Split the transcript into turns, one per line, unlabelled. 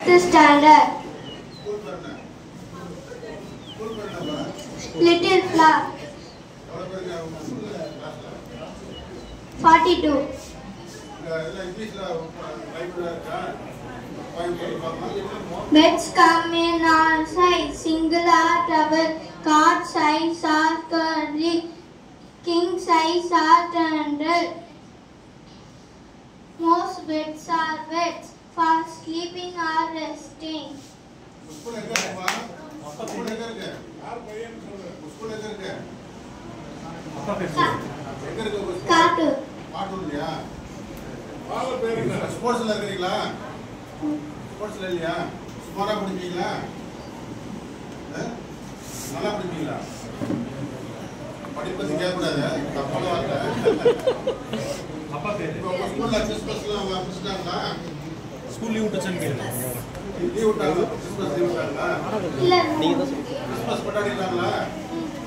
Standard. Little flower. 42. Beds come in all size, single or double, cot size or curly, king size or trundle. Most beds are beds for sleeping or resting. Cartoon.
ஸ்போர்ட்ஸ்ல இருக்கீங்களா? ஸ்போர்ட்ஸ்ல இல்லையா? சுமாரா படிப்பீங்களா? நல்லா படிப்பீங்களா? படிப்பது கேட்கக்கூடாது. தப்பான வார்த்தை. அப்பா பேரு. உங்க ஸ்கூல்ல கிறிஸ்மஸ்லாம் முடிச்சிட்டாங்களா? ஸ்கூல் லீவ் விட்டுச்சான்னு கேளுங்க. லீவ் விட்டாங்களா? கிறிஸ்மஸ் லீவ் விட்டாங்களா?
இல்ல.
கிறிஸ்மஸ் கொண்டாடிட்டாங்களா?